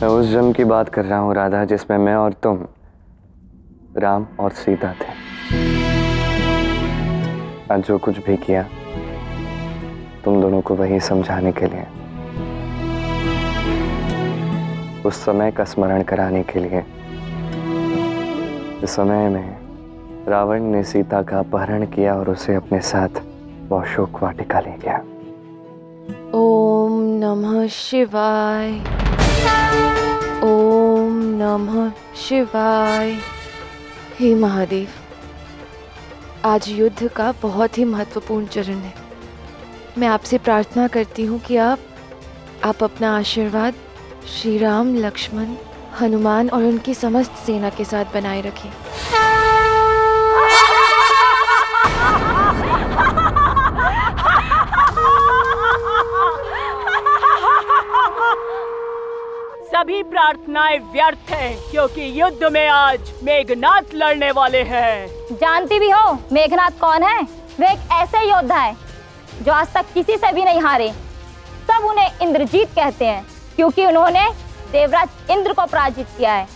मैं उस जन्म की बात कर रहा हूँ राधा, जिसमें मैं और तुम राम और सीता थे। आज जो कुछ भी किया तुम दोनों को वही समझाने के लिए, उस समय का स्मरण कराने के लिए। इस समय में रावण ने सीता का अपहरण किया और उसे अपने साथ अशोक वाटिका ले गया। ओम नमः शिवाय, ओम नमः शिवाय। हे महादेव, आज युद्ध का बहुत ही महत्वपूर्ण चरण है। मैं आपसे प्रार्थना करती हूँ कि आप अपना आशीर्वाद श्री राम, लक्ष्मण, हनुमान और उनकी समस्त सेना के साथ बनाए रखें। सभी प्रार्थनाएं व्यर्थ हैं, क्योंकि युद्ध में आज मेघनाथ लड़ने वाले हैं। जानती भी हो मेघनाथ कौन है? वे एक ऐसे योद्धा है जो आज तक किसी से भी नहीं हारे। सब उन्हें इंद्रजीत कहते हैं, क्योंकि उन्होंने देवराज इंद्र को पराजित किया है।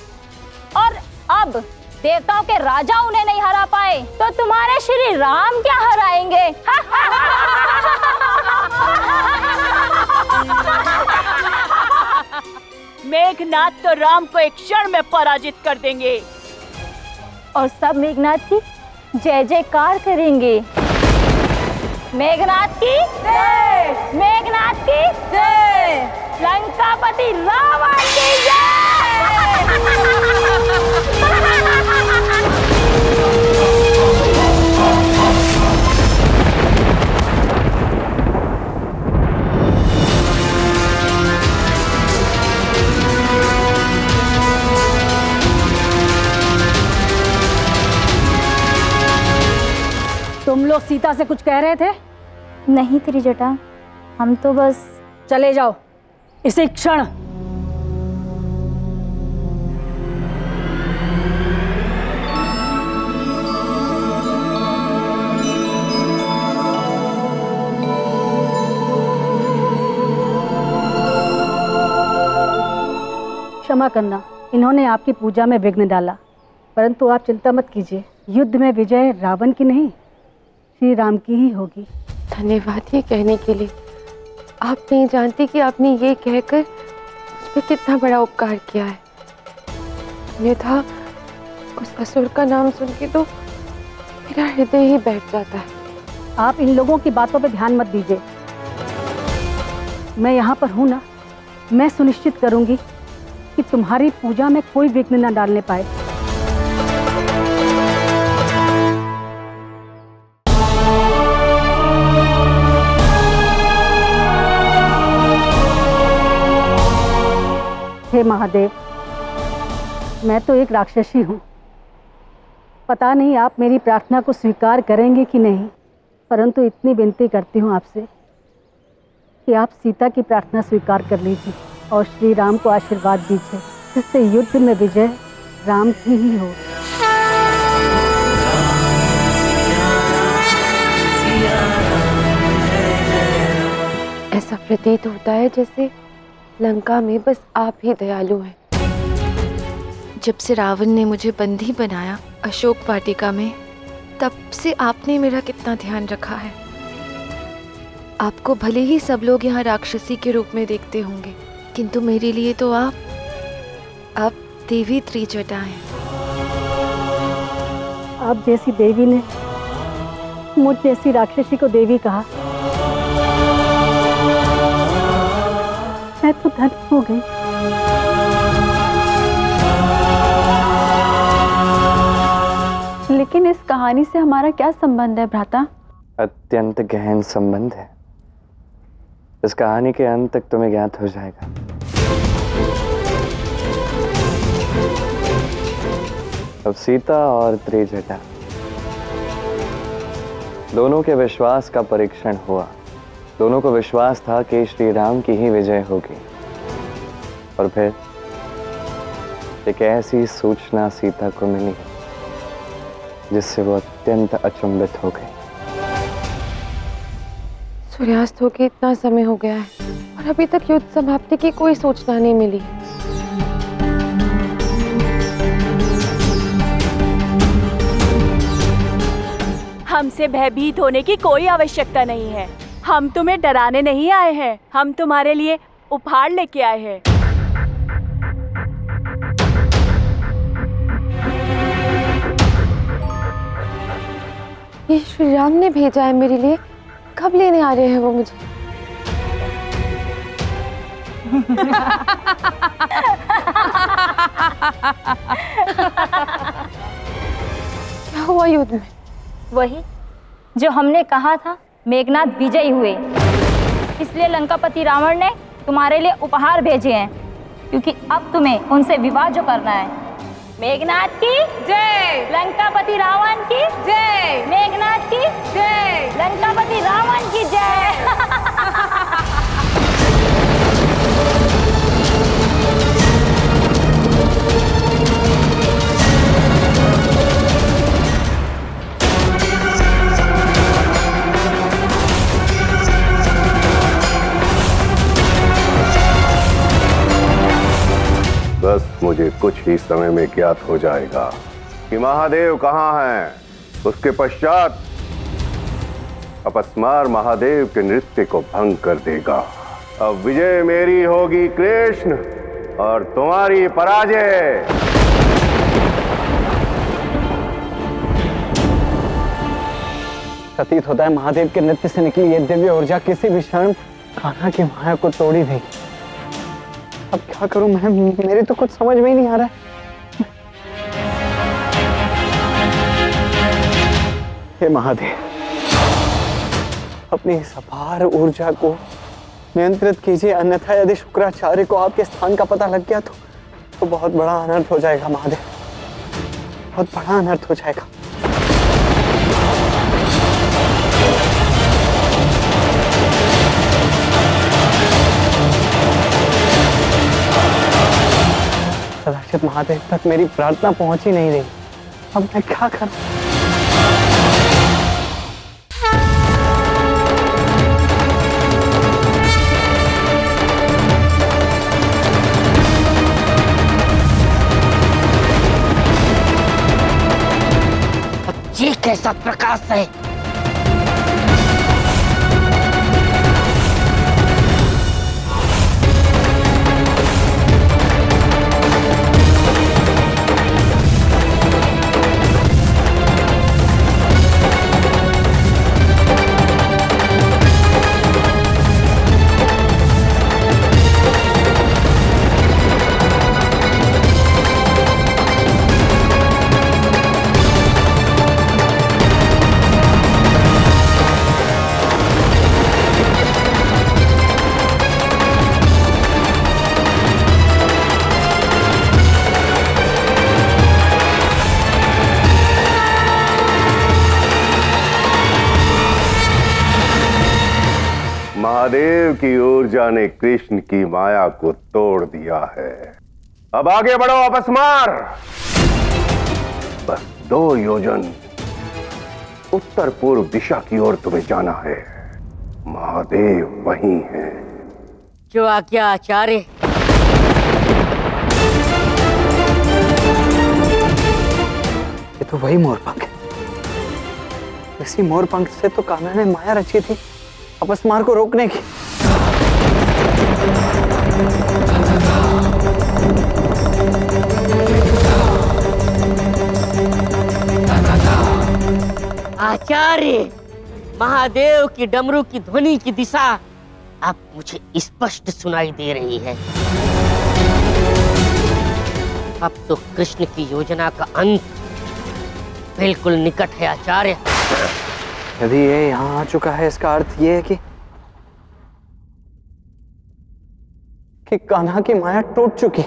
और अब देवताओं के राजा उन्हें नहीं हरा पाए, तो तुम्हारे श्री राम क्या हराएंगे? मेघनाथ तो राम को एक क्षण में पराजित कर देंगे और सब मेघनाथ की जय जयकार करेंगे। मेघनाथ की जय, मेघनाथ की जय, लंकापति रावण की जय। तुम लोग सीता से कुछ कह रहे थे? नहीं त्रिजटा, हम तो बस। चले जाओ इसी क्षण। क्षमा करना, इन्होंने आपकी पूजा में विघ्न डाला, परंतु आप चिंता मत कीजिए। युद्ध में विजय रावण की नहीं, श्री राम की ही होगी। धन्यवाद ये कहने के लिए। आप नहीं जानती कि आपने ये कहकर उस पर कितना बड़ा उपकार किया है। अन्यथा उस असुर का नाम सुन के तो मेरा हृदय ही बैठ जाता है। आप इन लोगों की बातों पर ध्यान मत दीजिए। मैं यहाँ पर हूँ ना, मैं सुनिश्चित करूँगी कि तुम्हारी पूजा में कोई विघ्न न डालने पाए। हे महादेव, मैं तो एक राक्षसी हूँ। पता नहीं आप मेरी प्रार्थना को स्वीकार करेंगे कि नहीं, परंतु इतनी विनती करती हूँ आपसे कि आप सीता की प्रार्थना स्वीकार कर लीजिए और श्री राम को आशीर्वाद दीजिए, जिससे युद्ध में विजय राम की ही हो। ऐसा प्रतीत होता है जैसे लंका में बस आप ही दयालु हैं। जब से रावण ने मुझे बंदी बनाया अशोक वाटिका में, तब से आपने मेरा कितना ध्यान रखा है। आपको भले ही सब लोग यहाँ राक्षसी के रूप में देखते होंगे, किंतु मेरे लिए तो आप देवी त्रिजटा हैं। आप जैसी देवी ने मुझ जैसी राक्षसी को देवी कहा, मैं तो धन्य हो गई। लेकिन इस कहानी से हमारा क्या संबंध है भ्राता? अत्यंत गहन संबंध है। इस कहानी के अंत तक तुम्हें ज्ञात हो जाएगा। अब सीता और त्रिजटा दोनों के विश्वास का परीक्षण हुआ। दोनों को विश्वास था कि श्री राम की ही विजय होगी, और फिर एक ऐसी सूचना सीता को मिली जिससे वो अत्यंत अचंभित हो गई। सूर्यास्त होके इतना समय हो गया है और अभी तक युद्ध समाप्ति की कोई सूचना नहीं मिली। हमसे भयभीत होने की कोई आवश्यकता नहीं है। हम तुम्हें डराने नहीं आए हैं, हम तुम्हारे लिए उपहार लेके आए हैं। ये श्री राम ने भेजा है मेरे लिए। कब लेने आ रहे हैं वो मुझे? क्या हुआ युद्ध में? वही जो हमने कहा था, मेघनाथ विजयी हुए, इसलिए लंकापति रावण ने तुम्हारे लिए उपहार भेजे हैं, क्योंकि अब तुम्हें उनसे विवाह जो करना है। मेघनाथ की जय, लंकापति रावण की जय, मेघनाथ की जय, लंकापति रावण की जय। बस मुझे कुछ ही समय में ज्ञात हो जाएगा कि महादेव कहाँ हैं। उसके पश्चात अपस्मार महादेव के नृत्य को भंग कर देगा। अब विजय मेरी होगी कृष्ण और तुम्हारी पराजय। प्रतीत होता है महादेव के नृत्य से निकली ये दिव्य ऊर्जा किसी भी क्षण कान्हा की माया को तोड़ ही देगी। अब क्या करूं मैं? मेरी तो कुछ समझ में ही नहीं आ रहा है। हे महादेव, अपनी इस अपार ऊर्जा को नियंत्रित कीजिए, अन्यथा यदि शुक्राचार्य को आपके स्थान का पता लग गया तो बहुत बड़ा अनर्थ हो जाएगा महादेव, बहुत बड़ा अनर्थ हो जाएगा। कदाचित महादेव तक मेरी प्रार्थना पहुंच ही नहीं रही। अब मैं क्या करूं? ये कैसा प्रकाश है? महादेव की ऊर्जा ने कृष्ण की माया को तोड़ दिया है। अब आगे बढ़ो अपस्मार। बस 2 योजन उत्तर पूर्व दिशा की ओर तुम्हें जाना है। महादेव वहीं हैं। जो आज्ञा आचार्य। ये तो वही मोरपंख है। इसी मोरपंख से तो कान्हा ने माया रची थी अपस्मार को रोकने की। आचार्य, महादेव की डमरू की ध्वनि की दिशा अब मुझे स्पष्ट सुनाई दे रही है। अब तो कृष्ण की योजना का अंत बिल्कुल निकट है आचार्य। यदि ये यहाँ आ चुका है, इसका अर्थ ये है कि कान्हा की माया टूट चुकी।